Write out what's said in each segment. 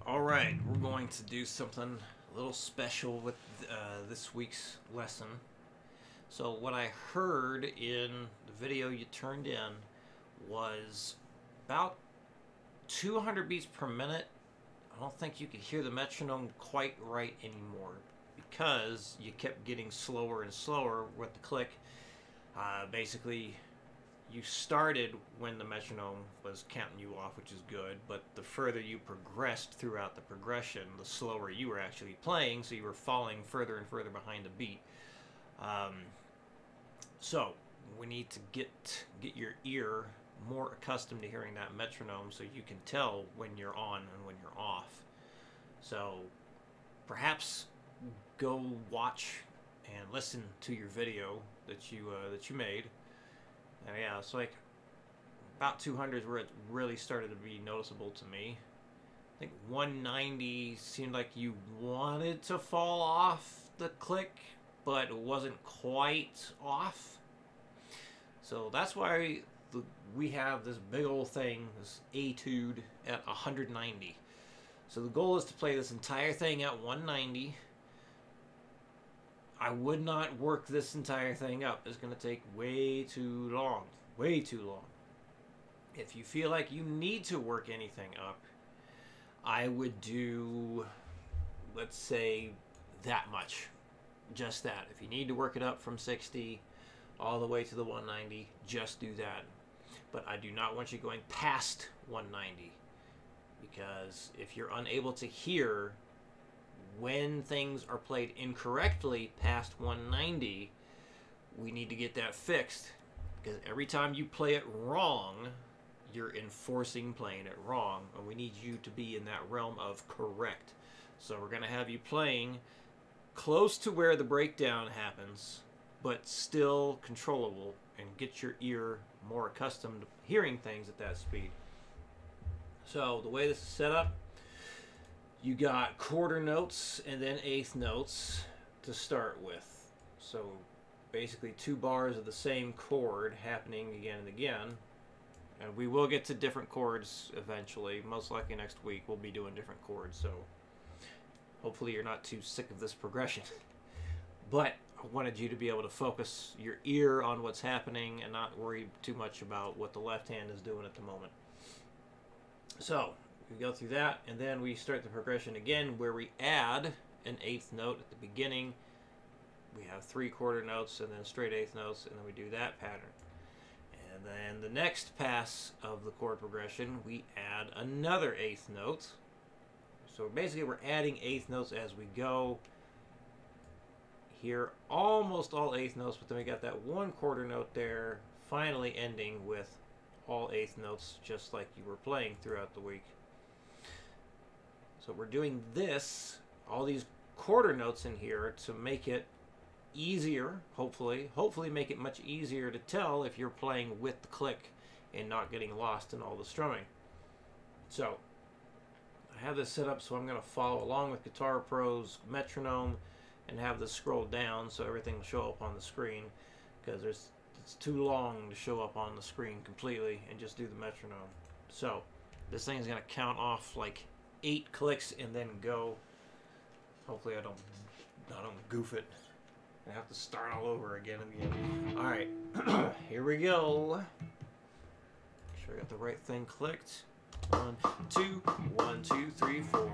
Alright, we're going to do something a little special with this week's lesson. So what I heard in the video you turned in was about 200 beats per minute. I don't think you could hear the metronome quite right anymore because you kept getting slower and slower with the click. Basically, you started when the metronome was counting you off, which is good, but the further you progressed throughout the progression, the slower you were actually playing, so you were falling further and further behind the beat. So we need to get your ear more accustomed to hearing that metronome so you can tell when you're on and when you're off. So perhaps go watch and listen to your video that you made. And yeah, it's like about 200 is where it really started to be noticeable to me. I think 190 seemed like you wanted to fall off the click, but it wasn't quite off. So that's why we have this big old thing, this etude at 190. So the goal is to play this entire thing at 190. I would not work this entire thing up. It's going to take way too long. Way too long. If you feel like you need to work anything up, I would do, let's say, that much. Just that. If you need to work it up from 60 all the way to the 190, just do that. But I do not want you going past 190. Because if you're unable to hear when things are played incorrectly past 190, we need to get that fixed, because every time you play it wrong, you're enforcing playing it wrong, and we need you to be in that realm of correct. So we're going to have you playing close to where the breakdown happens, but still controllable, and get your ear more accustomed to hearing things at that speed. So the way this is set up, you got quarter notes and then eighth notes to start with. So basically 2 bars of the same chord happening again and again. And we will get to different chords eventually. Most likely next week we'll be doing different chords. So hopefully you're not too sick of this progression. But I wanted you to be able to focus your ear on what's happening and not worry too much about what the left hand is doing at the moment. So we go through that, and then we start the progression again where we add an eighth note at the beginning. We have 3 quarter notes and then straight eighth notes, and then we do that pattern. And then the next pass of the chord progression, we add another eighth note. So basically we're adding eighth notes as we go. Here almost all eighth notes, but then we got that 1 quarter note there, finally ending with all eighth notes just like you were playing throughout the week. So we're doing this, all these quarter notes in here, to make it easier, hopefully make it much easier to tell if you're playing with the click and not getting lost in all the strumming. So I have this set up so I'm going to follow along with Guitar Pro's metronome and have this scroll down so everything will show up on the screen, because it's too long to show up on the screen completely and just do the metronome. So this thing is going to count off like 8 clicks and then go. Hopefully I don't goof it. I have to start all over again and again. Alright, here we go. Make sure I got the right thing clicked. 1, 2, 1, 2, 3, 4.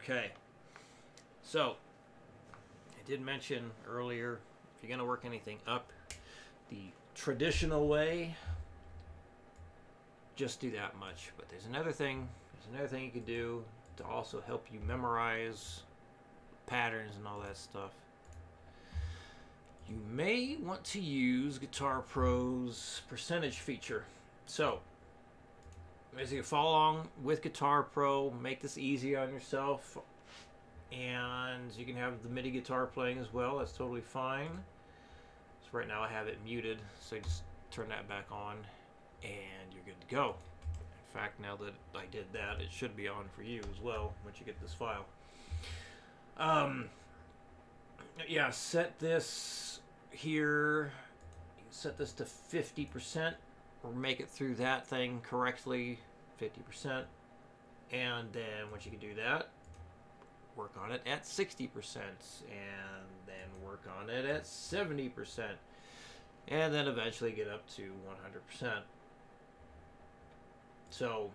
Okay, so I did mention earlier, if you're going to work anything up the traditional way, just do that much. But there's another thing you can do to also help you memorize patterns and all that stuff. You may want to use Guitar Pro's percentage feature. So, as you follow along with Guitar Pro, make this easy on yourself. And you can have the MIDI guitar playing as well. That's totally fine. So right now I have it muted, so just turn that back on and you're good to go. In fact, now that I did that, it should be on for you as well once you get this file. Yeah, set this here. You can set this to 50% or make it through that thing correctly, 50%. And then once you can do that, work on it at 60%, and then work on it at 70%, and then eventually get up to 100%. So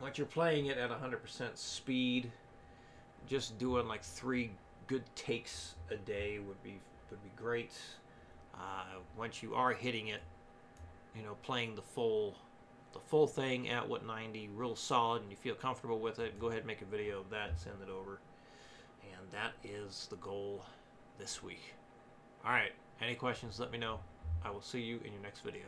once you're playing it at 100% speed, just doing like 3 good takes a day would be great. Once you are hitting it, you know, playing the full thing at 90, real solid, and you feel comfortable with it, go ahead and make a video of that and send it over. And that is the goal this week. Alright, any questions, let me know. I will see you in your next video.